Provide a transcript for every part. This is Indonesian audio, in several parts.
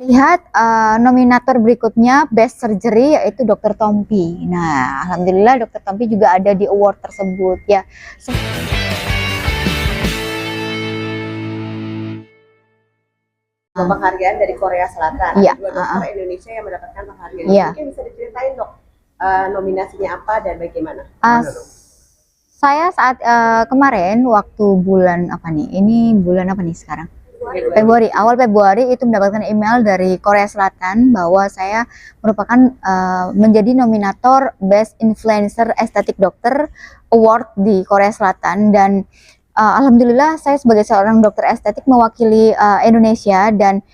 Lihat nominator berikutnya Best Surgery yaitu Dr. Tompi. Nah, alhamdulillah Dr. Tompi juga ada di award tersebut ya. Penghargaan dari Korea Selatan. Iya. Dua dokter Indonesia yang mendapatkan penghargaan. Iya. Mungkin bisa diceritain dok, nominasinya apa dan bagaimana? Saya saat kemarin waktu bulan apa nih? Ini bulan apa nih sekarang? Februari, awal Februari itu mendapatkan email dari Korea Selatan bahwa saya merupakan menjadi nominator Best Influencer Aesthetic Doctor Award di Korea Selatan, dan alhamdulillah saya sebagai seorang dokter estetik mewakili Indonesia. Dan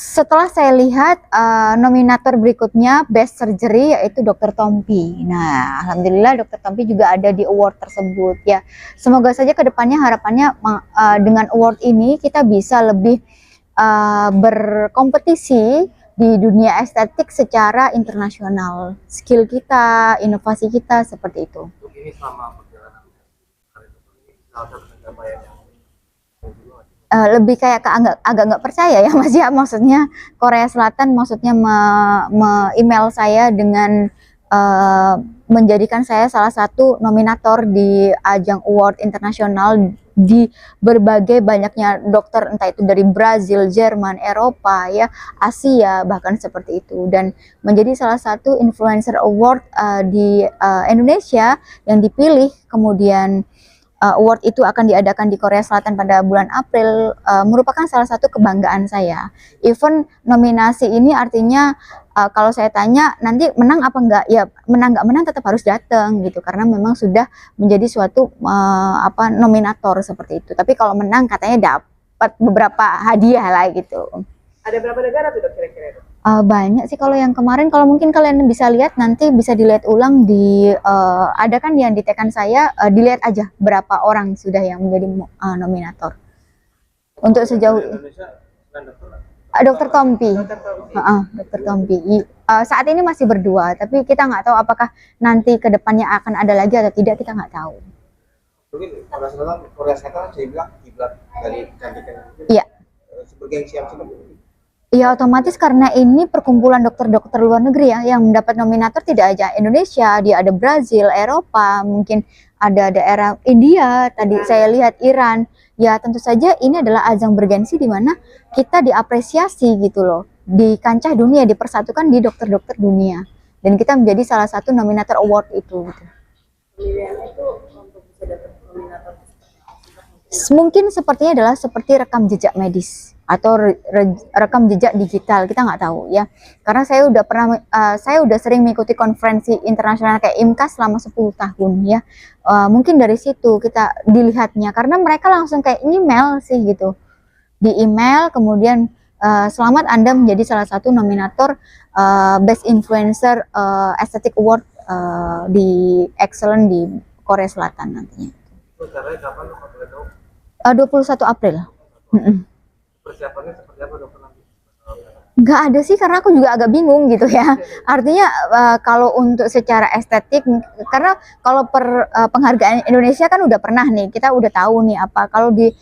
setelah saya lihat nominator berikutnya Best Surgery yaitu Dr. Tompi. Nah, alhamdulillah Dr. Tompi juga ada di award tersebut ya. Semoga saja kedepannya harapannya dengan award ini kita bisa lebih berkompetisi di dunia estetik secara internasional. Skill kita, inovasi kita seperti itu. Ini selama perjalanan salah satu pencapaian yang lebih kayak agak nggak percaya ya Mas ya, maksudnya Korea Selatan maksudnya email saya dengan menjadikan saya salah satu nominator di ajang award internasional di berbagai banyaknya dokter, entah itu dari Brazil, Jerman, Eropa ya, Asia bahkan seperti itu, dan menjadi salah satu influencer award di Indonesia yang dipilih. Kemudian award itu akan diadakan di Korea Selatan pada bulan April, merupakan salah satu kebanggaan saya. Even nominasi ini artinya kalau saya tanya nanti menang apa enggak, ya menang nggak menang tetap harus datang gitu, karena memang sudah menjadi suatu nominator seperti itu. Tapi kalau menang katanya dapat beberapa hadiah lah gitu. Ada berapa negara tuh dok kira-kira? Banyak sih kalau yang kemarin. Kalau mungkin kalian bisa lihat nanti, bisa dilihat ulang di ada kan yang di tekan saya, dilihat aja berapa orang sudah yang menjadi nominator. Untuk sejauh Dr. Tompi, Dr. Tompi saat ini masih berdua, tapi kita nggak tahu apakah nanti kedepannya akan ada lagi atau tidak, kita nggak tahu. mungkin Korea Selatan saya bilang kiblat dari kecantikan. Iya. Sebagai siapa sih? Ya otomatis karena ini perkumpulan dokter-dokter luar negeri ya yang mendapat nominator, tidak aja Indonesia, dia ada Brazil, Eropa, mungkin ada daerah India, tadi saya lihat Iran. Ya tentu saja ini adalah ajang bergensi di mana kita diapresiasi gitu loh, di kancah dunia, dipersatukan di dokter-dokter dunia, dan kita menjadi salah satu nominator award itu gitu. Pemilihannya itu untuk bisa dapat nominator Mungkin sepertinya adalah seperti rekam jejak medis atau rekam jejak digital, kita nggak tahu ya, karena saya udah pernah saya udah sering mengikuti konferensi internasional kayak IMCAS selama 10 tahun ya. Mungkin dari situ kita dilihatnya, karena mereka langsung kayak email sih gitu, di email kemudian selamat Anda menjadi salah satu nominator Best Influencer Aesthetic Award di Excellent di Korea Selatan nantinya. Caranya kapan lo boleh tahu? 21 April. Persiapannya seperti apa dokter nanti? Nggak ada sih, karena aku juga agak bingung gitu ya. Artinya kalau untuk secara estetik, karena kalau penghargaan Indonesia kan udah pernah nih, kita udah tahu nih apa. Kalau di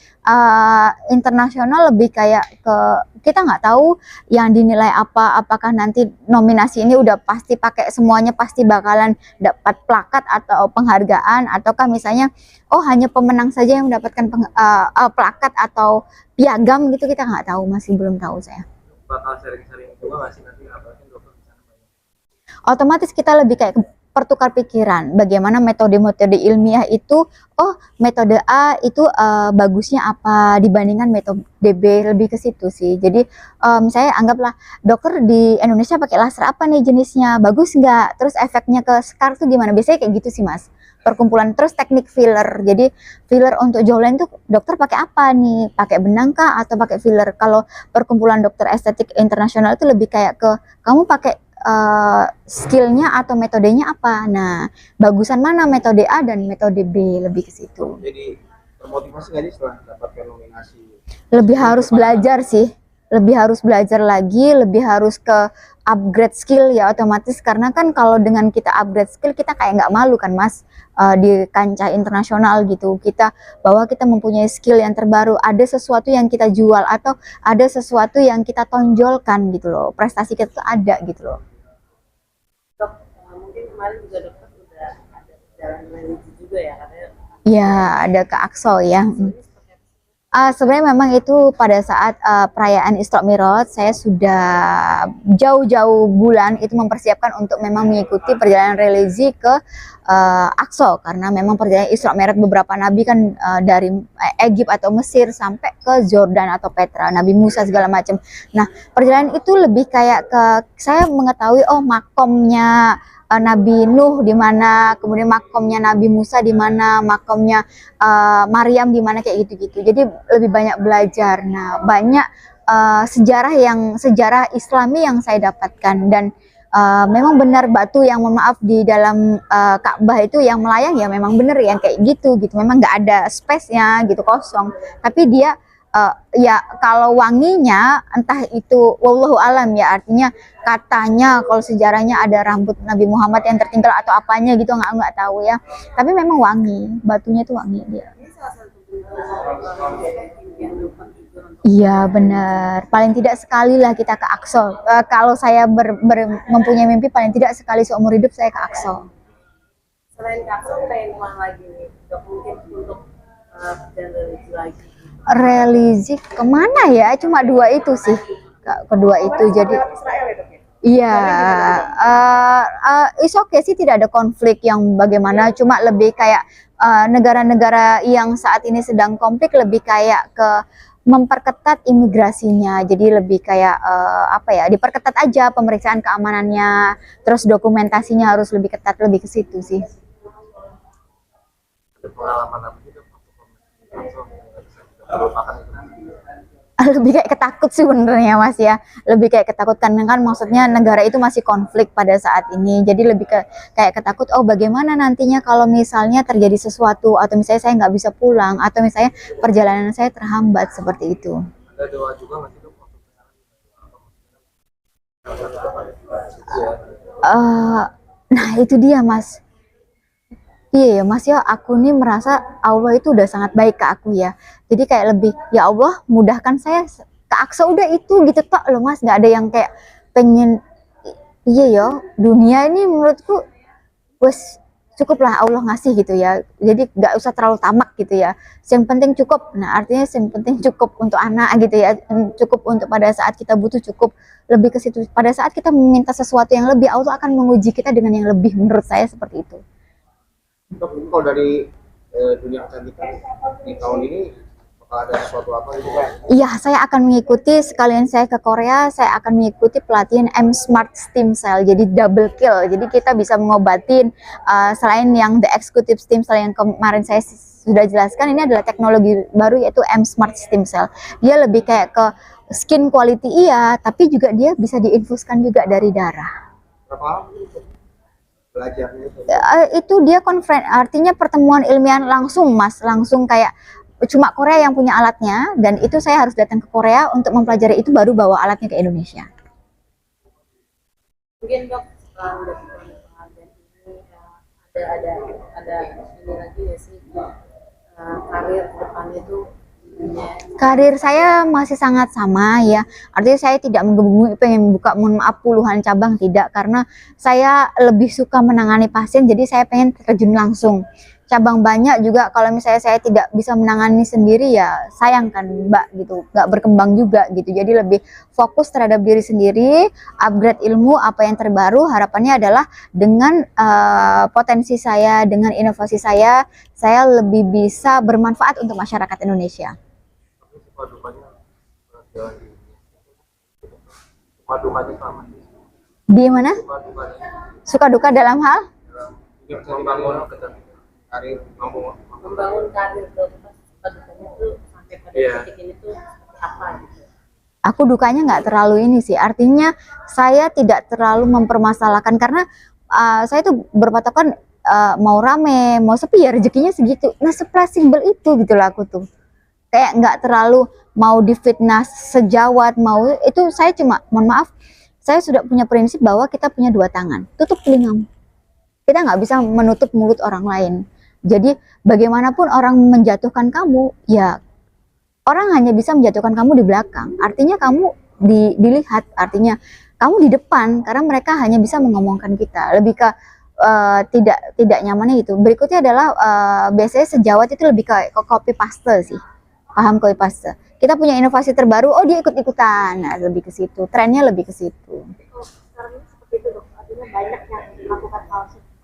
internasional lebih kayak ke kita nggak tahu yang dinilai apa, apakah nanti nominasi ini udah pasti pakai semuanya pasti bakalan dapat plakat atau penghargaan, ataukah misalnya oh hanya pemenang saja yang mendapatkan plakat atau piagam gitu, kita nggak tahu, masih belum tahu saya. Bakal sering-sering juga nggak sih nanti, apalagi dokter di sana banyak? Otomatis kita lebih kayak pertukar pikiran bagaimana metode-metode ilmiah itu, oh metode A itu bagusnya apa dibandingkan metode B, lebih ke situ sih. Jadi misalnya anggaplah dokter di Indonesia pakai laser apa nih jenisnya, bagus nggak, terus efeknya ke scar tuh gimana, biasanya kayak gitu sih Mas, perkumpulan. Terus teknik filler, jadi filler untuk jawline tuh dokter pakai apa nih, pakai benang kah atau pakai filler. Kalau perkumpulan dokter estetik internasional itu lebih kayak ke kamu pakai skillnya atau metodenya apa, nah bagusan mana metode A dan metode B, lebih ke situ. Jadi termotivasi nggak sih setelah dapatkan nominasi? Lebih harus belajar sih, lebih harus belajar lagi, lebih harus ke upgrade skill ya otomatis, karena kan kalau dengan kita upgrade skill kita kayak nggak malu kan Mas, di kancah internasional gitu, kita bahwa kita mempunyai skill yang terbaru, ada sesuatu yang kita jual atau ada sesuatu yang kita tonjolkan gitu loh, prestasi kita tuh ada gitu loh. Dok, mungkin kemarin juga dokter udah ada jalan religi juga ya katanya. Ya ada ke Aqsa ya. Sebenarnya memang itu pada saat perayaan Isra Mi'raj, saya sudah jauh-jauh bulan itu mempersiapkan untuk memang mengikuti perjalanan religi ke Aqsa, karena memang perjalanan Isra Mi'raj beberapa nabi kan dari Egypt atau Mesir sampai ke Jordan atau Petra, Nabi Musa segala macam. Nah, perjalanan itu lebih kayak ke saya mengetahui oh makomnya Nabi Nuh di mana, kemudian makomnya Nabi Musa di mana, makomnya Maryam di mana kayak gitu-gitu. Jadi lebih banyak belajar. Nah, banyak sejarah Islami yang saya dapatkan, dan memang benar batu yang mohon maaf di dalam Ka'bah itu yang melayang ya memang benar yang kayak gitu. Memang nggak ada space-nya gitu, kosong. Tapi dia ya kalau wanginya entah itu wallahu alam ya, artinya katanya kalau sejarahnya ada rambut Nabi Muhammad yang tertinggal atau apanya gitu, nggak tahu ya, tapi memang wangi, batunya itu wangi dia. Ini salah satu bentuk yang dokter juga untuk Iya benar, paling tidak sekali lah kita ke Aqsa. Kalau saya mempunyai mimpi paling tidak sekali seumur hidup saya ke Aqsa. selain kapsul pengen kemana lagi nih dok, mungkin untuk perjalanan religi lagi. Religi kemana ya? Cuma dua itu sih, kedua itu. Jadi Israel ya dok ya? iya, it's okay sih, tidak ada konflik yang bagaimana, cuma lebih kayak negara-negara yang saat ini sedang konflik lebih kayak ke memperketat imigrasinya, jadi lebih kayak apa ya, diperketat aja pemeriksaan keamanannya, terus dokumentasinya harus lebih ketat, lebih ke situ sih. Ada pengalaman apa sih dok langsung merupakan itu? Lebih kayak ketakut sih sebenarnya Mas ya, lebih kayak ketakutan kan, maksudnya negara itu masih konflik pada saat ini, jadi lebih kayak ketakut oh bagaimana nantinya kalau misalnya terjadi sesuatu, atau misalnya saya nggak bisa pulang, atau misalnya perjalanan saya terhambat seperti itu. Ada doa juga nggak sih dok? Nah itu dia Mas. Iya ya Mas ya, aku nih merasa Allah itu udah sangat baik ke aku ya. Jadi kayak lebih, ya Allah mudahkan saya ke Aqsa, udah itu gitu tok loh Mas. Nggak ada yang kayak pengen, iya ya dunia ini menurutku wes cukup lah Allah ngasih gitu ya. Jadi nggak usah terlalu tamak gitu ya. Yang penting cukup. Nah artinya yang penting cukup untuk anak gitu ya. Cukup untuk pada saat kita butuh, cukup lebih ke situ. Pada saat kita meminta sesuatu yang lebih, Allah akan menguji kita dengan yang lebih, menurut saya seperti itu. Dok, kalau dari dunia kecantikan di tahun ini bakal ada sesuatu apa gitu kan? Iya, saya akan mengikuti, sekalian saya ke Korea, saya akan mengikuti pelatihan M Smart Stem Cell, jadi double kill. Jadi kita bisa mengobatin selain yang the executive stem cell yang kemarin saya sudah jelaskan, ini adalah teknologi baru yaitu M Smart Stem Cell. Dia lebih kayak ke skin quality iya, tapi juga dia bisa diinfuskan juga dari darah. Berapa lama itu belajarnya itu? Itu dia artinya pertemuan ilmiah langsung Mas, langsung kayak cuma Korea yang punya alatnya, dan itu saya harus datang ke Korea untuk mempelajari itu, baru bawa alatnya ke Indonesia. Mungkin dok setelah udah penghargaan ini ada ini lagi ya sih, karir depannya tuh Karir saya masih sangat sama ya, artinya saya tidak menggebu-gebu pengen buka mohon maaf puluhan cabang, tidak, karena saya lebih suka menangani pasien, jadi saya pengen terjun langsung. Cabang banyak juga, kalau misalnya saya tidak bisa menangani sendiri ya sayang kan Mbak gitu, nggak berkembang juga gitu. Jadi lebih fokus terhadap diri sendiri, upgrade ilmu apa yang terbaru, harapannya adalah dengan potensi saya, dengan inovasi saya lebih bisa bermanfaat untuk masyarakat Indonesia. Suka dukanya jalan di suka dukanya sama Di mana? suka dukanya Suka duka dalam hal? dalam hidup membangun kecantikan karir membangun karir dok, suka dukanya tuh sampai pada titik ini tuh apa gitu. Aku dukanya nggak terlalu ini sih, artinya saya tidak terlalu mempermasalahkan, karena saya tuh berpatokan mau rame, mau sepi ya rezekinya segitu. Nah, simpel itu gitu lah aku tuh. kayak nggak terlalu mau difitnah sejawat, mau itu saya cuma mohon maaf, saya sudah punya prinsip bahwa kita punya dua tangan, tutup telingamu. Kita nggak bisa menutup mulut orang lain. Jadi bagaimanapun orang menjatuhkan kamu, ya orang hanya bisa menjatuhkan kamu di belakang. Artinya kamu dilihat, artinya kamu di depan, karena mereka hanya bisa mengomongkan kita. Lebih ke tidak nyamannya itu. Berikutnya adalah biasanya sejawat itu lebih ke copy paste sih. Paham copy paste. Kita punya inovasi terbaru, oh dia ikut-ikutan. Nah, lebih ke situ. Trennya lebih ke situ. Oh, sekarang ini seperti itu dok, artinya banyak yang melakukan hal seperti itu.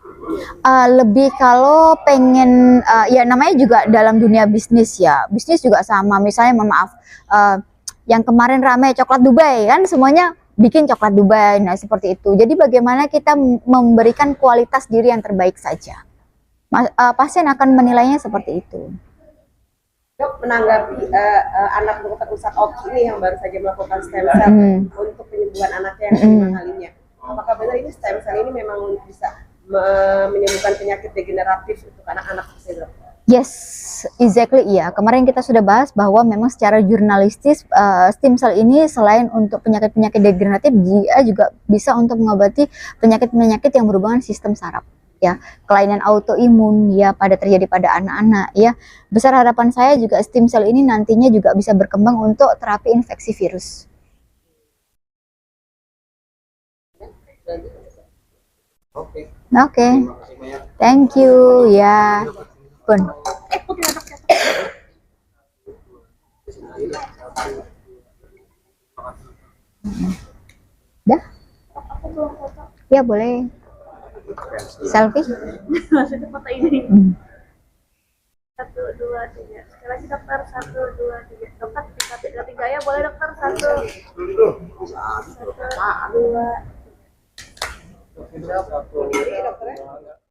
Lebih kalau pengen ya namanya juga dalam dunia bisnis ya. Bisnis juga sama. Misalnya mohon maaf yang kemarin ramai coklat Dubai kan semuanya bikin coklat Dubai. Nah, seperti itu. Jadi bagaimana kita memberikan kualitas diri yang terbaik saja. Pasien akan menilainya seperti itu. Dok, menanggapi anak dokter Ustadz Oki ini yang baru saja melakukan stem cell untuk penyembuhan anaknya yang kelima kalinya. Apakah benar ini stem cell ini memang bisa menyembuhkan penyakit degeneratif untuk anak-anak dok? Yes, exactly iya. Kemarin kita sudah bahas bahwa memang secara jurnalistis stem cell ini selain untuk penyakit-penyakit degeneratif, dia juga bisa untuk mengobati penyakit-penyakit yang berhubungan sistem saraf. Ya, kelainan autoimun ya terjadi pada anak-anak ya. Besar harapan saya juga stem cell ini nantinya juga bisa berkembang untuk terapi infeksi virus. Oke. Oke. Terima kasih banyak. Thank you ya. Pun. Dah? Ya boleh. Selfie? Maksudnya foto ini. 1, 2, 3. Sekali lagi dokter, 1, 2, 3. Dokter, 3 ya boleh dokter, 1, 2, 3.